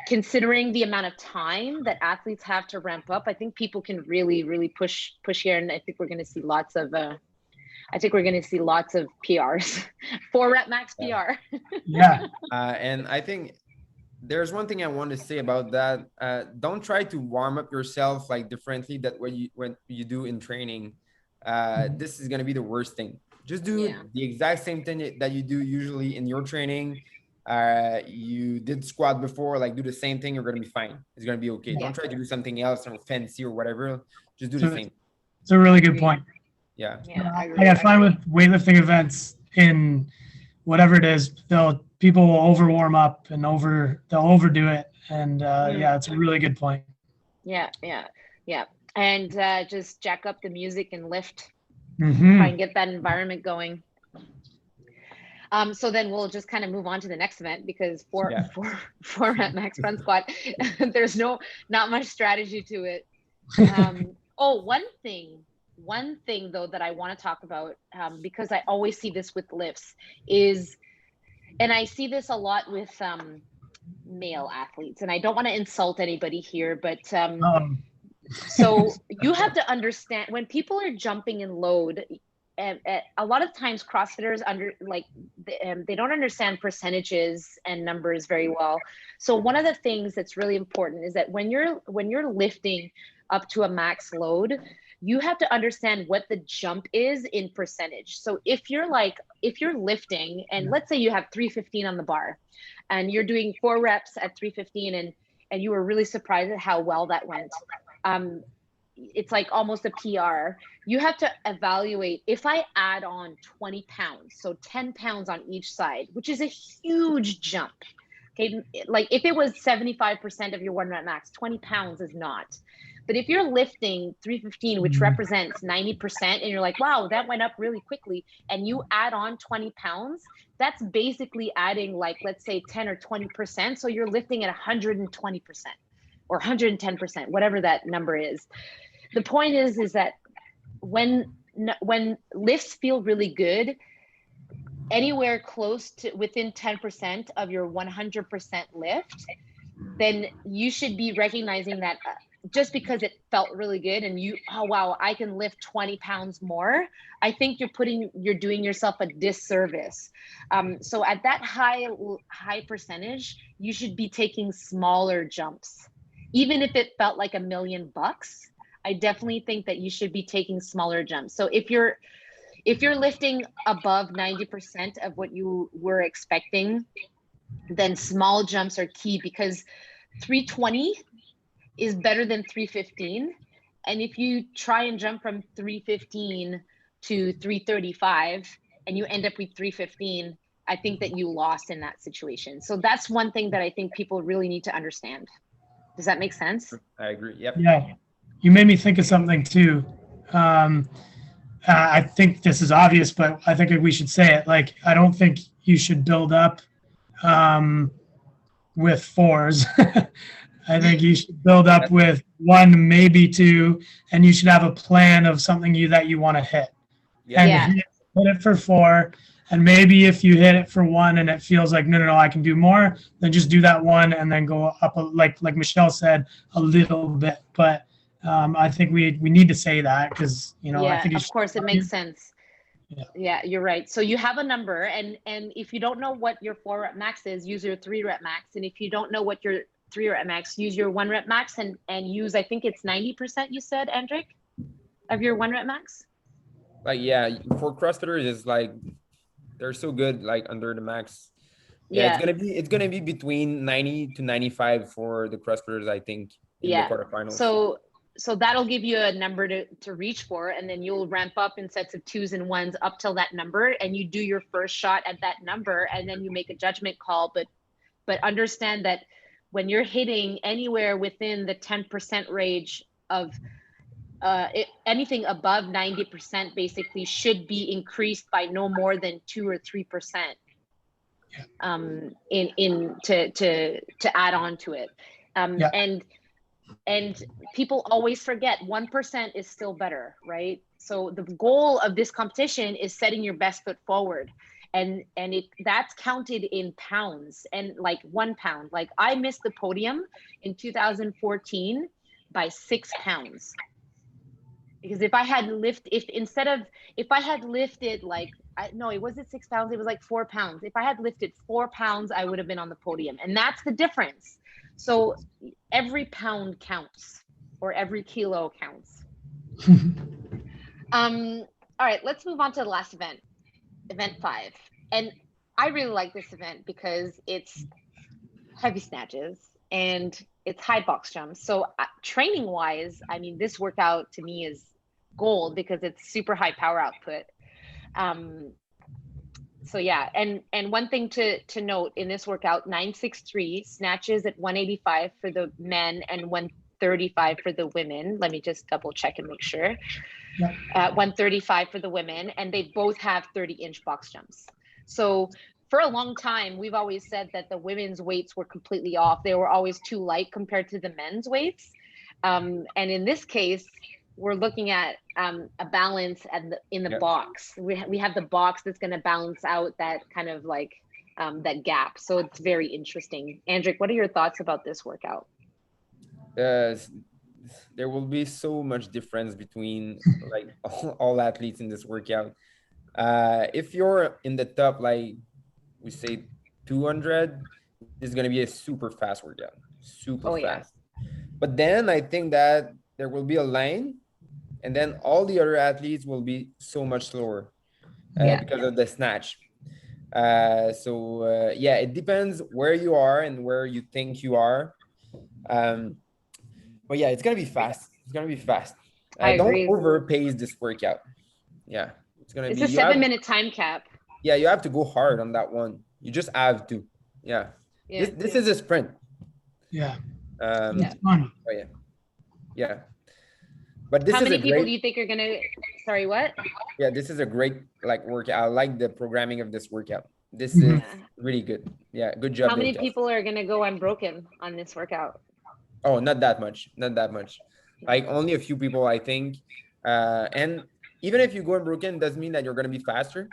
considering the amount of time that athletes have to ramp up, I think people can really push here, and I think we're going to see lots of PRs, 4 rep max PR. Yeah. And I think there's one thing I want to say about that. Don't try to warm up yourself like differently that when you do in training. This is going to be the worst thing. Just do the exact same thing that you do usually in your training. You did squat before, like do the same thing, you're going to be fine. It's going to be okay. Don't try to do something else or fancy or whatever. Just do the same. It's a really good point. Yeah. I find with weightlifting events, in whatever it is, people will over warm up and they'll overdo it. And it's a really good point. Yeah. And just jack up the music and lift. Mm-hmm. Try and get that environment going. So then we'll just kind of move on to the next event, because four rep max front squat, there's not much strategy to it. One thing though that I want to talk about, because I always see this with lifts, is, and I see this a lot with male athletes, and I don't want to insult anybody here, but so you have to understand, when people are jumping in load, a lot of times CrossFitters they don't understand percentages and numbers very well. So one of the things that's really important is that when you're lifting up to a max load, you have to understand what the jump is in percentage. So if you're lifting, and let's say you have 315 on the bar and you're doing 4 reps at 315, and you were really surprised at how well that went. It's like almost a PR. You have to evaluate, if I add on 20 pounds, so 10 pounds on each side, which is a huge jump. Okay, like if it was 75% of your 1 rep max, 20 pounds is not. But if you're lifting 315, which represents 90%, and you're like, wow, that went up really quickly, and you add on 20 pounds, that's basically adding, like, let's say 10 or 20%. So you're lifting at 120% or 110%, whatever that number is. The point is that when lifts feel really good, anywhere close to within 10% of your 100% lift, then you should be recognizing that just because it felt really good and oh wow, I can lift 20 pounds more, I think you're doing yourself a disservice. So at that high percentage, you should be taking smaller jumps. Even if it felt like $1 million, I definitely think that you should be taking smaller jumps. So if you're lifting above 90% of what you were expecting, then small jumps are key, because 320 is better than 315. And if you try and jump from 315 to 335 and you end up with 315, I think that you lost in that situation. So that's one thing that I think people really need to understand. Does that make sense? I agree. Yep. Yeah. You made me think of something too. I think this is obvious, but I think we should say it. Like, I don't think you should build up with 4s. I think you should build up with 1, maybe 2, and you should have a plan of something that you want to hit. Yeah. And hit it for 4. And maybe if you hit it for 1 and it feels like, no, I can do more, then just do that 1 and then go up, like Michelle said, a little bit. But I think we need to say that, because, I think of course it makes sense. Yeah, you're right. So you have a number, and if you don't know what your 4 rep max is, use your 3 rep max. And if you don't know what your 3 rep max, use your 1 rep max, and use, I think it's 90%, you said, Andrick, of your 1 rep max. Like, yeah, for CrossFitters, it's like they're so good, like under the max. Yeah, it's gonna be between 90 to 95 for the CrossFitters, I think, in the quarterfinals. So that'll give you a number to reach for, and then you'll ramp up in sets of 2s and 1s up till that number, and you do your first shot at that number, and then you make a judgment call. But understand that when you're hitting anywhere within the 10% range of anything above 90% basically should be increased by no more than 2 or 3% to add on to it. And And people always forget 1% is still better, right? So the goal of this competition is setting your best foot forward. And that's counted in pounds, and like 1 pound. Like I missed the podium in 2014 by 6 pounds. Because if I had lifted like, no, it wasn't 6 pounds, it was like 4 pounds. If I had lifted 4 pounds, I would have been on the podium. And that's the difference. So every pound counts, or every kilo counts. All right, let's move on to the last event, event 5. And I really like this event because it's heavy snatches and it's high box jumps. So training wise, I mean, this workout to me is gold because it's super high power output. So yeah, and one thing to note in this workout, 963 snatches at 185 for the men and 135 for the women. Let me just double check and make sure. Yeah. 135 for the women, and they both have 30-inch box jumps. So for a long time, we've always said that the women's weights were completely off. They were always too light compared to the men's weights. And in this case, we're looking at a balance in the box. We have the box that's going to balance out that kind of like that gap. So it's very interesting. Andrick, what are your thoughts about this workout? There will be so much difference between like all athletes in this workout. If you're in the top, like we say 200, this is going to be a super fast workout, super fast. But then I think that there will be a lane, and then all the other athletes will be so much slower because of the snatch. So yeah, it depends where you are and where you think you are. But yeah, it's gonna be fast. It's gonna be fast. I don't agree. overpace this workout. Yeah, it's gonna it's be. It's a 7-minute time cap. Yeah, you have to go hard on that one. You just have to. Yeah. This is a sprint. Yeah. It's fun. Oh yeah. Yeah. But this How is many people great, do you think are gonna? Sorry, what? Yeah, this is a great like workout. I like the programming of this workout. This is really good. Yeah, good job. How many people are gonna go unbroken on this workout? Oh, not that much. Not that much. Like only a few people, I think. And even if you go unbroken, doesn't mean that you're gonna be faster.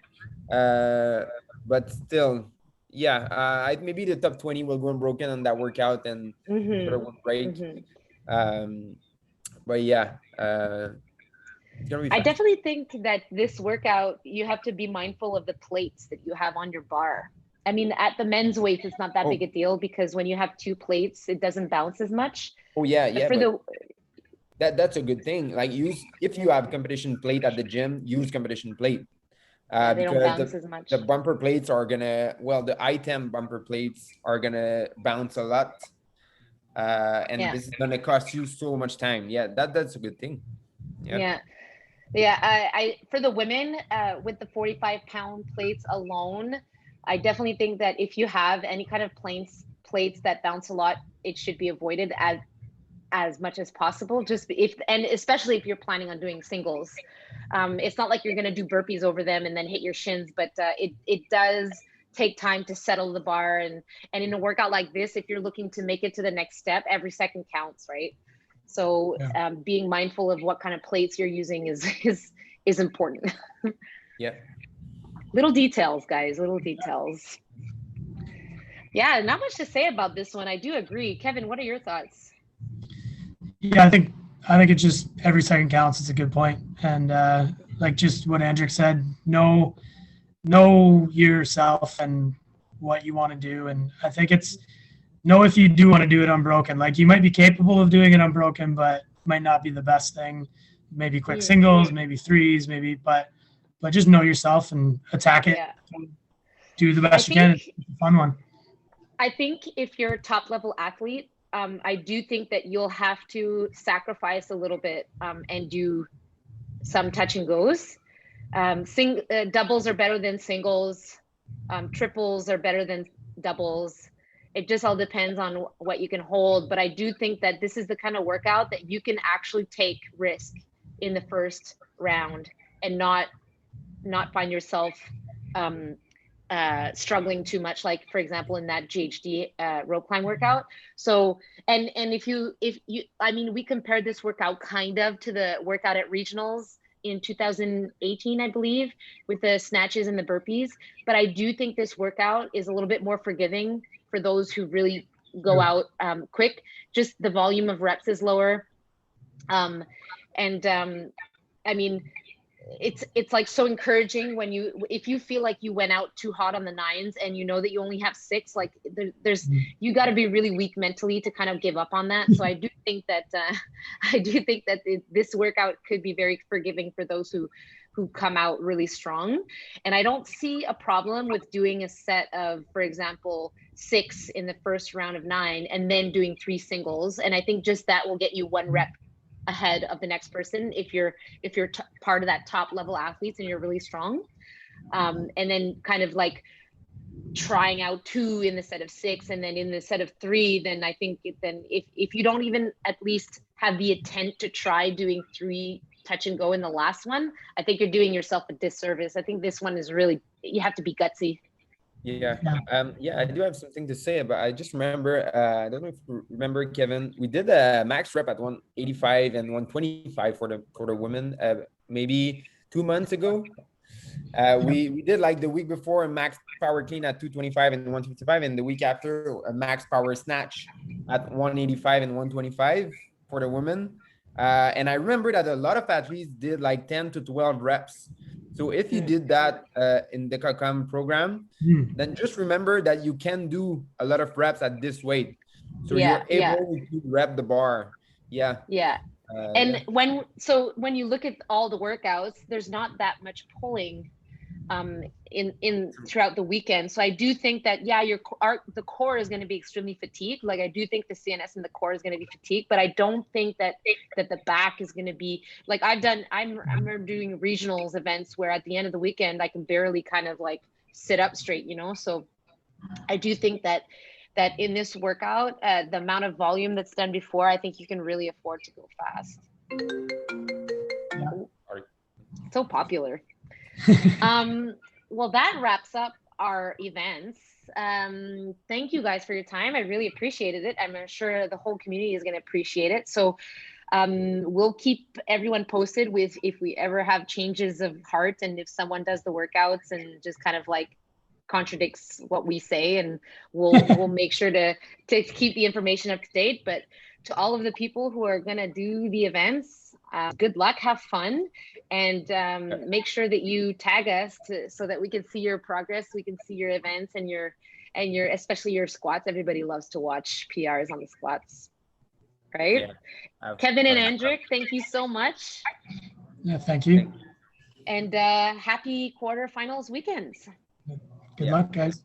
But still, yeah. Maybe the top 20 will go unbroken on that workout, and sort of will break. But yeah, it's gonna be fast. I definitely think that this workout, you have to be mindful of the plates that you have on your bar. I mean, at the men's weights, it's not that big a deal because when you have 2 plates, it doesn't bounce as much. Oh yeah, yeah. That's a good thing. Like if you have competition plate at the gym, use competition plate. They don't bounce as much. The bumper plates are gonna, the item bumper plates are gonna bounce a lot. And this is gonna cost you so much time. Yeah, that's a good thing. Yeah. I for the women with the 45-pound plates alone, I definitely think that if you have any kind of plates that bounce a lot, it should be avoided as much as possible. And especially if you're planning on doing singles, it's not like you're going to do burpees over them and then hit your shins, but it does take time to settle the bar. And in a workout like this, if you're looking to make it to the next step, every second counts, right? So being mindful of what kind of plates you're using is important. Yeah. Little details, guys, little details. Yeah, not much to say about this one. I do agree. Kevin, what are your thoughts? Yeah, I think it's just every second counts. It's a good point. And like just what Andrick said, know yourself and what you want to do. And I think it's know if you do want to do it unbroken. Like you might be capable of doing it unbroken, but might not be the best thing. Maybe quick singles, maybe threes, but just know yourself and attack it. Yeah. Do the best you can. It's a fun one. I think if you're a top level athlete, I do think that you'll have to sacrifice a little bit and do some touch and goes. Doubles are better than singles. Triples are better than doubles. It just all depends on what you can hold. But I do think that this is the kind of workout that you can actually take risk in the first round and not find yourself struggling too much, like for example in that GHD rope climb workout. So and if you I mean, we compared this workout kind of to the workout at regionals in 2018, I believe, with the snatches and the burpees, but I do think this workout is a little bit more forgiving for those who really go out quick. Just the volume of reps is lower, I mean, it's like so encouraging when if you feel like you went out too hot on the 9s and you know that you only have 6, like there's you got to be really weak mentally to kind of give up on that. So I do think that this workout could be very forgiving for those who come out really strong. And I don't see a problem with doing a set of, for example, 6 in the first round of 9 and then doing 3 singles. And I think just that will get you 1 rep ahead of the next person if you're part of that top level athletes and you're really strong, and then kind of like trying out 2 in the set of 6 and then in the set of 3, then I think if you don't even at least have the intent to try doing 3 touch and go in the last one, I think you're doing yourself a disservice. I think this one is really, you have to be gutsy. Yeah. I do have something to say, but I just remember, I don't know if you remember, Kevin, we did a max rep at 185 and 125 for the women, maybe 2 months ago. We did like the week before a max power clean at 225 and 155, and the week after a max power snatch at 185 and 125 for the women. And I remember that a lot of athletes did like 10 to 12 reps. So if you did that in the CACAM program, then just remember that you can do a lot of reps at this weight. So you're able to rep the bar. Yeah. And when you look at all the workouts, there's not that much pulling in throughout the weekend. So I do think that the core is going to be extremely fatigued. Like I do think the CNS and the core is going to be fatigued, but I don't think that the back is going to be like I remember doing regionals events where at the end of the weekend I can barely kind of like sit up straight, you know. So I do think that in this workout, the amount of volume that's done before, I think you can really afford to go fast. So popular. Well, that wraps up our events. Thank you guys for your time. I really appreciated it. I'm sure the whole community is going to appreciate it. So we'll keep everyone posted with if we ever have changes of heart and if someone does the workouts and just kind of like contradicts what we say, and we'll make sure to keep the information up to date. But to all of the people who are going to do the events, good luck, have fun, and make sure that you tag us so that we can see your progress, we can see your events and your especially your squats. Everybody loves to watch PRs on the squats, right? Kevin and Andrick, thank you so much. Yeah, thank you. And happy quarterfinals weekends. Good luck, guys.